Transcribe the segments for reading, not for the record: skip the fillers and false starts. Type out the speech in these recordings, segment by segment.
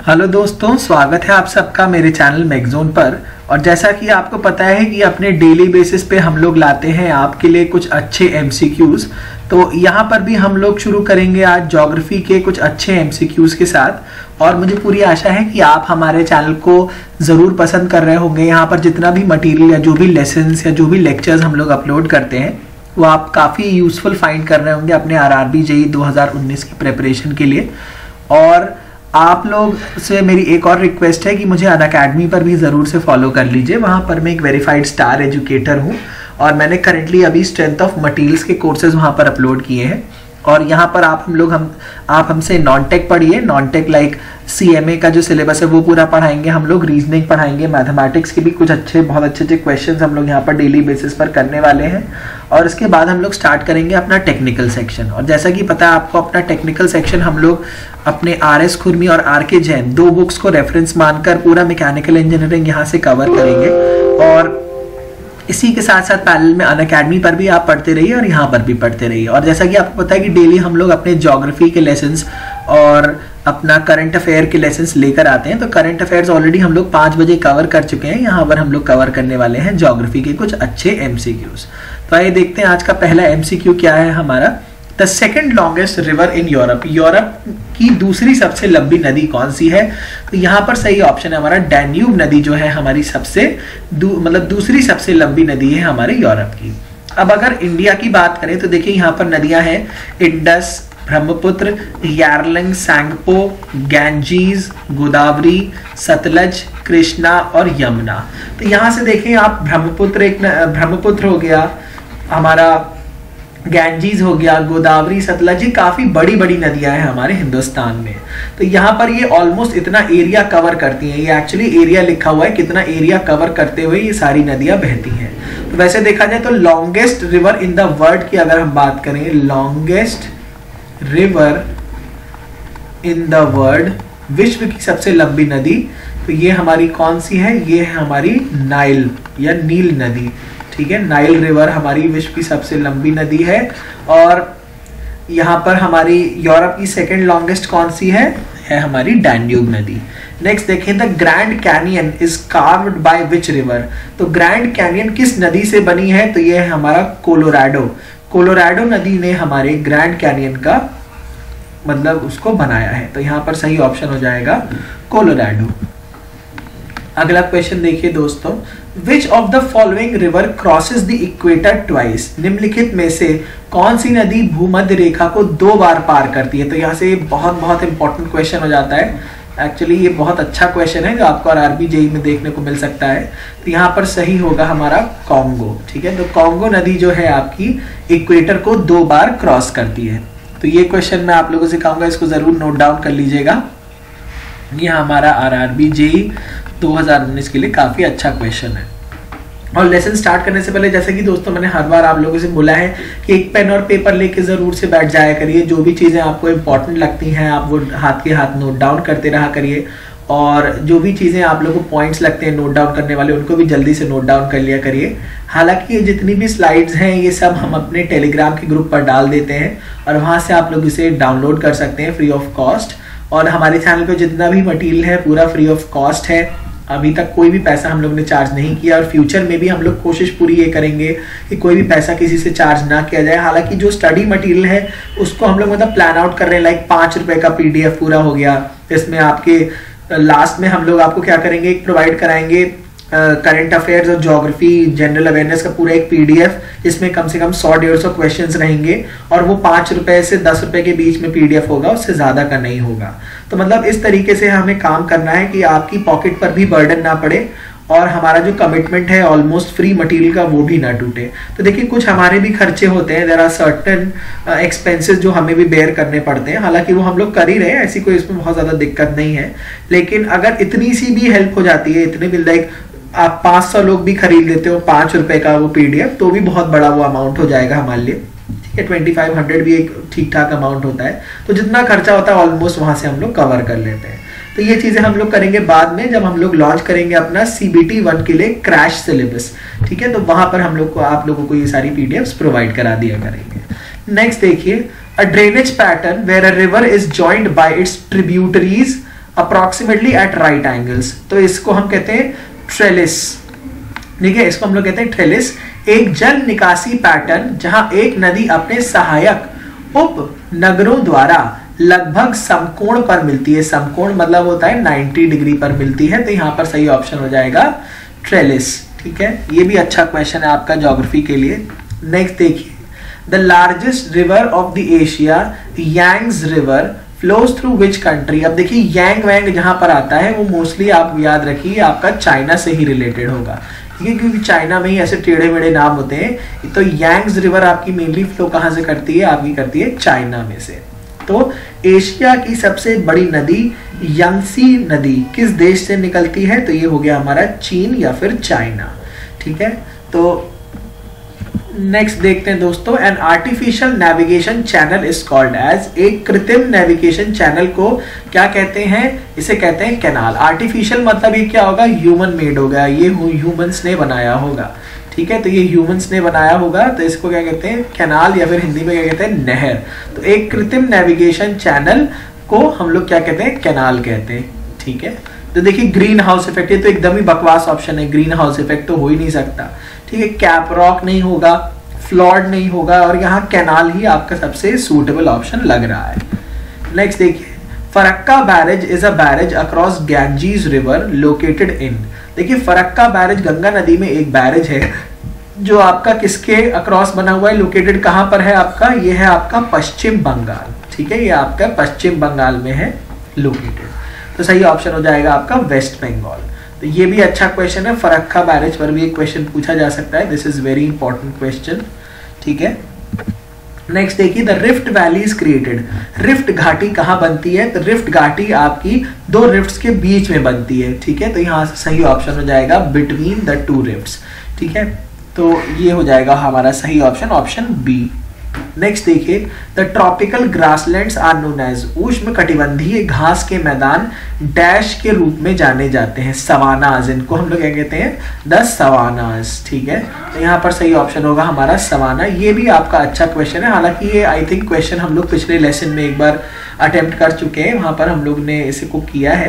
Hello दोस्तों, स्वागत है आप सबका मेरे चैनल मैगज़ोन पर। और जैसा कि आपको पता है कि अपने डेली बेसिस पे हम लोग लाते हैं आपके लिए कुछ अच्छे एमसीक्यूज़। तो यहाँ पर भी हम लोग शुरू करेंगे आज ज्योग्राफी के कुछ अच्छे एमसीक्यूज़ के साथ। और मुझे पूरी आशा है कि आप हमारे चैनल को ज़रूर पसंद कर रहे होंगे। यहाँ पर जितना भी मटीरियल या जो भी लेसन्स या जो भी लेक्चर्स हम लोग अपलोड करते हैं वो आप काफ़ी यूज़फुल फाइंड कर रहे होंगे अपने आरआरबी जेईई 2019 की प्रिपरेशन के लिए। और आप लोग से मेरी एक और रिक्वेस्ट है कि मुझे अनअकैडमी पर भी ज़रूर से फॉलो कर लीजिए। वहाँ पर मैं एक वेरीफाइड स्टार एजुकेटर हूँ और मैंने करेंटली अभी स्ट्रेंथ ऑफ मटीरियल्स के कोर्सेज वहाँ पर अपलोड किए हैं। और यहाँ पर आप हमसे नॉन टेक पढ़िए। नॉन टेक लाइक सीएमए का जो सिलेबस है वो पूरा पढ़ाएंगे हम लोग, रीजनिंग पढ़ाएंगे, मैथमेटिक्स के भी कुछ बहुत अच्छे क्वेश्चंस हम लोग यहाँ पर डेली बेसिस पर करने वाले हैं। और इसके बाद हम लोग स्टार्ट करेंगे अपना टेक्निकल सेक्शन। और जैसा कि पता है आपको, अपना टेक्निकल सेक्शन हम लोग अपने आर.एस. खुरमी और आर.के. जैन दो बुक्स को रेफरेंस मानकर पूरा मैकेनिकल इंजीनियरिंग यहाँ से कवर करेंगे। और इसी के साथ साथ पैरेलल में अनअकैडमी पर भी आप पढ़ते रहिए और यहाँ पर भी पढ़ते रहिए। और जैसा कि आपको पता है कि डेली हम लोग अपने ज्योग्राफी के लेसन्स और अपना करंट अफेयर के लेसन्स लेकर आते हैं। तो करंट अफेयर्स ऑलरेडी हम लोग 5 बजे कवर कर चुके हैं। यहाँ पर हम लोग कवर करने वाले हैं ज्योग्राफी के कुछ अच्छे एमसीक्यूज। तो आइए देखते हैं आज का पहला एमसीक्यू क्या है हमारा। The second longest river in Europe, Europe की दूसरी सबसे लंबी नदी कौन सी है? तो यहाँ पर सही ऑप्शन है हमारा डैन्यूब नदी, जो है हमारी दूसरी सबसे लंबी नदी है हमारे यूरोप की। अब अगर इंडिया की बात करें तो देखिए यहाँ पर नदियां हैं Indus, Brahmaputra, Yarlung, Tsangpo, Ganges, Godavari, Sutlej, Krishna और यमुना। तो यहाँ से देखें आप, ब्रह्मपुत्र हो गया हमारा, गैंजीज हो गया, गोदावरी, सतलज, ये काफी बड़ी बड़ी नदियां हैं हमारे हिंदुस्तान में। तो यहाँ पर ये ऑलमोस्ट इतना एरिया कवर करती हैं। ये एक्चुअली एरिया लिखा हुआ है, कितना एरिया कवर करते हुए ये सारी नदियां बहती हैं। तो वैसे देखा जाए तो longest river in the world की अगर हम बात करें, longest river in the world, विश्व की सबसे लंबी नदी, तो ये हमारी कौन सी है? ये है हमारी नाइल या नील नदी। ठीक है, नाइल रिवर हमारी विश्व की सबसे लंबी नदी है। और यहाँ पर हमारी यूरोप की सेकेंड लॉन्गेस्ट कौन सी है हमारी डैन्यूब नदी। नेक्स्ट देखें, the grand canyon is carved by which river. तो ग्रैंड कैनियन किस नदी से बनी है? तो ये है हमारा कोलोराडो नदी ने हमारे ग्रैंड कैनियन का उसको बनाया है। तो यहाँ पर सही ऑप्शन हो जाएगा कोलोराडो। अगला क्वेश्चन देखिए दोस्तों, which of the following river crosses the equator twice. निम्नलिखित में से कौन सी नदी भूमध्य रेखा को 2 बार पार करती है? तो यहाँ से बहुत इंपॉर्टेंट क्वेश्चन हो जाता है। एक्चुअली ये बहुत अच्छा क्वेश्चन है जो आपको आरआरबी जेईई में देखने को मिल सकता है। तो यहाँ पर सही होगा हमारा कॉन्गो। ठीक है, तो कॉन्गो नदी जो है आपकी इक्वेटर को 2 बार क्रॉस करती है। तो ये क्वेश्चन मैं आप लोगों से कहूँगा इसको जरूर नोट डाउन कर लीजिएगा। ये हमारा आरआरबी जेईई 2019 के लिए काफी अच्छा क्वेश्चन है। और लेसन स्टार्ट करने से पहले, जैसे कि दोस्तों मैंने हर बार आप लोगों से बोला है कि एक पेन और पेपर लेके जरूर से बैठ जाया करिए। जो भी चीजें आपको इंपॉर्टेंट लगती हैं आप वो हाथ के हाथ नोट डाउन करते रहा करिए। और जो भी चीजें आप लोगों को पॉइंट्स लगते हैं नोट डाउन करने वाले, उनको भी जल्दी से नोट डाउन कर लिया करिए। हालांकि ये जितनी भी स्लाइड्स हैं ये सब हम अपने टेलीग्राम के ग्रुप पर डाल देते हैं और वहां से आप लोग इसे डाउनलोड कर सकते हैं फ्री ऑफ कॉस्ट। और हमारे चैनल पे जितना भी मटेरियल है पूरा फ्री ऑफ कॉस्ट है। अभी तक कोई भी पैसा हम लोग ने चार्ज नहीं किया और फ्यूचर में भी हम लोग कोशिश पूरी ये करेंगे कि कोई भी पैसा किसी से चार्ज ना किया जाए। हालांकि जो स्टडी मटेरियल है उसको हम लोग प्लान आउट कर रहे हैं, लाइक 5 रुपए का पीडीएफ पूरा हो गया। इसमें आपके लास्ट में हम लोग आपको क्या करेंगे, एक प्रोवाइड कराएंगे करंट अफेयर्स और ज्योग्राफी जनरल अवेयरनेस का पूरा एक पीडीएफ, जिसमें कम से कम 100-150 क्वेश्चंस रहेंगे। और वो 5 रुपए से 10 रुपए के बीच में पीडीएफ होगा, उससे ज्यादा का नहीं होगा। तो इस तरीके से हमें काम करना है कि आपकी पॉकेट पर भी बर्डन ना पड़े और हमारा जो कमिटमेंट है ऑलमोस्ट फ्री मटेरियल का वो भी ना टूटे। तो देखिए कुछ हमारे भी खर्चे होते हैं, देयर आर सर्टेन एक्सपेंसेस जो हमें भी बेयर करने पड़ते हैं। हालांकि वो हम लोग कर ही रहे हैं, ऐसी कोई इसमें बहुत ज्यादा दिक्कत नहीं है। लेकिन अगर इतनी सी भी हेल्प हो जाती है, इतने भी लाइक आप 500 लोग भी खरीद लेते हो 5 रुपए का वो पीडीएफ, तो भी बहुत बड़ा वो अमाउंट हो जाएगा हमारे लिए। ठीक है, 2500 भी एक ठीक ठाक अमाउंट होता है। तो जितना खर्चा होता है ऑलमोस्ट वहां से हम लोग कवर कर लेते हैं। तो ये चीजें हम लोग करेंगे बाद में, जब हम लोग लॉन्च करेंगे अपना CBT 1 के लिए क्रैश सिलेबस। ठीक है, तो वहां पर हम लोग को आप लोगों को ये सारी पीडीएफ्स प्रोवाइड करा दिया करेंगे। नेक्स्ट देखिए, a drainage pattern where a river is joined by its tributaries approximately at right angles, तो इसको हम कहते हैं ट्रेलिस। ठीक है, इसको हम लोग कहते हैं ट्रेलिस। एक जल निकासी पैटर्न जहां एक नदी अपने सहायक उप नगरों द्वारा लगभग समकोण पर मिलती है। समकोण मतलब होता है 90 डिग्री पर मिलती है, तो यहां पर सही ऑप्शन हो जाएगा ट्रेलिस। ठीक है, ये भी अच्छा क्वेश्चन है आपका ज्योग्राफी के लिए। नेक्स्ट देखिए, the largest river of the Asia Yangtze river flows through which country. अब देखिए यांग वैंग जहां पर आता है वो मोस्टली आप याद रखिए आपका चाइना से ही रिलेटेड होगा, ठीक है, क्योंकि चाइना में ही ऐसे टेढ़े मेढ़े नाम होते हैं। तो यांग्स रिवर आपकी मेनली फ्लो कहां से करती है, आपकी करती है चाइना में से। तो एशिया की सबसे बड़ी नदी यांगसी नदी किस देश से निकलती है, तो ये हो गया हमारा चीन या फिर चाइना। ठीक है, तो नेक्स्ट देखते हैं दोस्तों, an artificial navigation channel is called as. एक कृत्रिम नेविगेशन चैनल को क्या कहते हैं, इसे कहते हैं कैनाल। आर्टिफिशियल मतलब ये क्या होगा, ह्यूमन मेड होगा, ये ह्यूमंस ने बनाया होगा। ठीक है, तो ये ह्यूमंस ने बनाया होगा, तो इसको क्या कहते हैं कैनाल, या फिर हिंदी में क्या कहते हैं नहर। तो एक कृत्रिम नेविगेशन चैनल को हम लोग क्या कहते हैं, कैनाल कहते हैं। ठीक है, तो देखिए ग्रीन हाउस इफेक्ट, ये तो एकदम ही बकवास ऑप्शन है, ग्रीन हाउस इफेक्ट तो हो ही नहीं सकता। ठीक है, कैप रॉक नहीं होगा, फ्लॉड नहीं होगा, और यहाँ कैनाल ही आपका सबसे सूटेबल ऑप्शन लग रहा है। नेक्स्ट देखिए, Farakka barrage is a barrage across Ganges river located in. देखिए फरक्का बैरेज गंगा नदी में एक बैरेज है जो आपका किसके अक्रॉस बना हुआ है, लोकेटेड कहां पर है आपका, ये है आपका पश्चिम बंगाल। ठीक है, ये आपका पश्चिम बंगाल में है लोकेटेड, तो सही ऑप्शन हो जाएगा आपका वेस्ट बंगाल। तो ये भी अच्छा क्वेश्चन है, फरक्का बैरेज पर भी एक क्वेश्चन पूछा जा सकता है, this is very important question. ठीक है, नेक्स्ट देखिए, the rift valley is created. Rift घाटी कहाँ बनती है, तो रिफ्ट घाटी आपकी दो रिफ्ट्स के बीच में बनती है। ठीक है, तो यहाँ से सही ऑप्शन हो जाएगा बिटवीन द टू रिफ्ट्स। ठीक है, तो ये हो जाएगा हमारा सही ऑप्शन, ऑप्शन बी। नेक्स्ट देखिए, the tropical grasslands are known as. उष्ण कटिबंधीय घास के मैदान डैश के रूप में जाने जाते हैं, सवानाज। इनको हम लोग क्या कहते हैं, द सवानाज। ठीक है, तो यहाँ पर सही ऑप्शन होगा हमारा सवाना। ये भी आपका अच्छा क्वेश्चन है, हालांकि ये आई थिंक क्वेश्चन हम लोग पिछले लेसन में एक बार अटेम्प्ट कर चुके हैं, वहां पर हम लोग ने इसको किया है,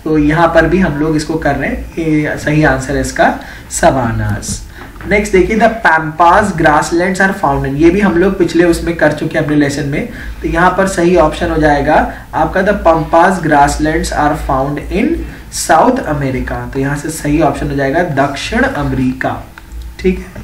तो यहाँ पर भी हम लोग इसको कर रहे हैं। ये सही आंसर है इसका सवानाज। नेक्स्ट देखिए, the Pampas grasslands are found in. ये भी हम लोग पिछले उसमें कर चुके हैं अपने लेसन में, तो यहाँ पर सही ऑप्शन हो जाएगा आपका the Pampas grasslands are found in South America. तो यहाँ से सही ऑप्शन हो जाएगा दक्षिण अमेरिका। ठीक है,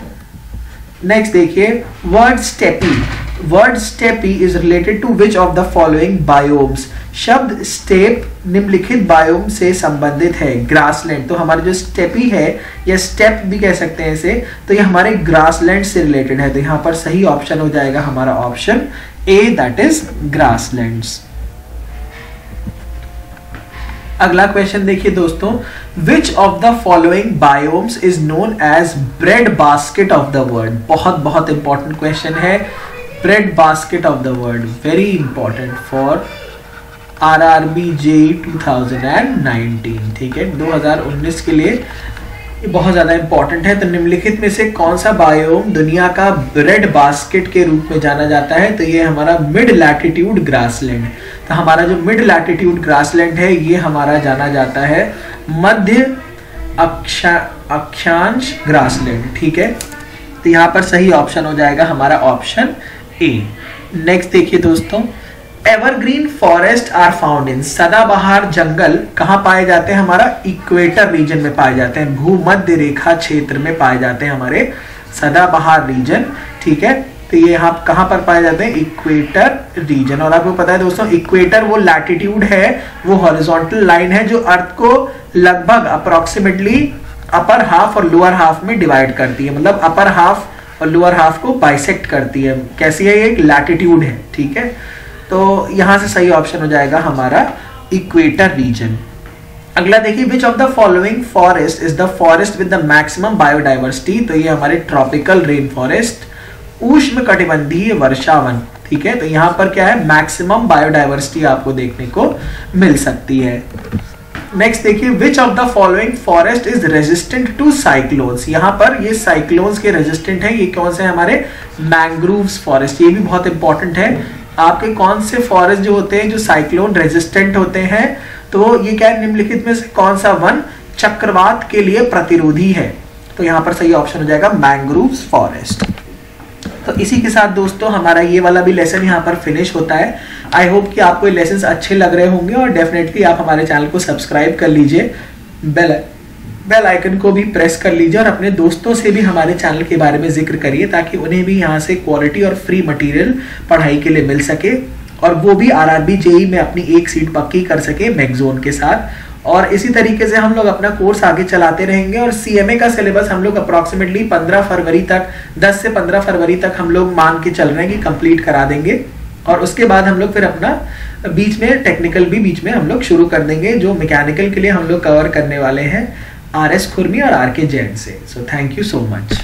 नेक्स्ट देखिए, word steppe. Word steppe is related to which of the following biomes. शब्द स्टेप निम्नलिखित बायोम से संबंधित है। ग्रासलैंड, तो हमारे जो स्टेपी है या स्टेप भी कह सकते हैं इसे, तो ये हमारे ग्रासलैंड से रिलेटेड है, तो यहाँ पर सही ऑप्शन हो जाएगा हमारा option A, that is grasslands. अगला क्वेश्चन देखिए दोस्तों, which of the following biomes is known as bread basket of the world. बहुत बहुत इंपॉर्टेंट क्वेश्चन है, bread basket of the world, very important for RRB JEE 2019। ठीक है, 2019 के लिए ये बहुत ज्यादा इंपॉर्टेंट है। तो निम्नलिखित में से कौन सा बायोम दुनिया का ब्रेड बास्केट के रूप में जाना जाता है, तो ये हमारा मिड लैटिट्यूड ग्रासलैंड। तो हमारा जो मिड लैटिट्यूड ग्रासलैंड है ये हमारा जाना जाता है मध्य अक्षांश ग्रासलैंड। ठीक है, तो यहाँ पर सही ऑप्शन हो जाएगा हमारा ऑप्शन ए। नेक्स्ट देखिए दोस्तों, evergreen forest are found in. सदाबहार जंगल कहाँ पाए जाते हैं, हमारा इक्वेटर रीजन में पाए जाते हैं, भूमध्य रेखा क्षेत्र में पाए जाते हैं हमारे सदाबहार रीजन। ठीक है, तो ये यहाँ कहाँ पर पाए जाते हैं, इक्वेटर रीजन। और आपको पता है दोस्तों, इक्वेटर वो लैटिट्यूड है, वो हॉरिजॉन्टल लाइन है जो अर्थ को लगभग अप्रोक्सीमेटली अपर हाफ और लोअर हाफ में डिवाइड करती है, मतलब अपर हाफ और लोअर हाफ को बाइसेक्ट करती है। कैसी है, ये एक लैटिट्यूड है। ठीक है, तो यहां से सही ऑप्शन हो जाएगा हमारा इक्वेटर रीजन। अगला देखिए, which of the following forest is the forest with the maximum biodiversity. तो ये हमारे ट्रॉपिकल रेन फॉरेस्ट, उष्ण कटिबंधीय वर्षावन। ठीक है, तो यहाँ पर क्या है, मैक्सिमम बायोडाइवर्सिटी आपको देखने को मिल सकती है। नेक्स्ट देखिए, which of the following forest is resistant to cyclones. यहाँ पर ये साइक्लोन्स के रेजिस्टेंट है, ये कौन से हमारे मैंग्रोव्स फॉरेस्ट। ये भी बहुत इंपॉर्टेंट है, आपके कौन से फॉरेस्ट जो होते हैं जो साइक्लोन रेजिस्टेंट होते हैं, तो ये क्या निम्नलिखित में से कौन सा वन चक्रवात के लिए प्रतिरोधी है? तो यहाँ पर सही ऑप्शन हो जाएगा मैंग्रोव्स फॉरेस्ट। तो इसी के साथ दोस्तों हमारा ये वाला भी लेसन यहाँ पर फिनिश होता है। आई होप कि आपको ये लेसन्स अच्छे लग रहे होंगे और डेफिनेटली आप हमारे चैनल को सब्सक्राइब कर लीजिए, बेल आइकन को भी प्रेस कर लीजिए और अपने दोस्तों से भी हमारे चैनल के बारे में जिक्र करिए ताकि उन्हें भी यहाँ से क्वालिटी और फ्री मटेरियल पढ़ाई के लिए मिल सके और वो भी आरआरबी जेईई में अपनी एक सीट पक्की कर सके मैगजोन के साथ। और इसी तरीके से हम लोग अपना कोर्स आगे चलाते रहेंगे और सीएमए का सिलेबस हम लोग अप्रोक्सीमेटली 15 फरवरी तक 10 से 15 फरवरी तक हम लोग मान के चल रहे हैं कि कंप्लीट करा देंगे और उसके बाद हम लोग फिर अपना बीच में टेक्निकल भी बीच में हम लोग शुरू कर देंगे, जो मैकेनिकल के लिए हम लोग कवर करने वाले हैं RS खुरमी और RK जैन से। So thank you so much.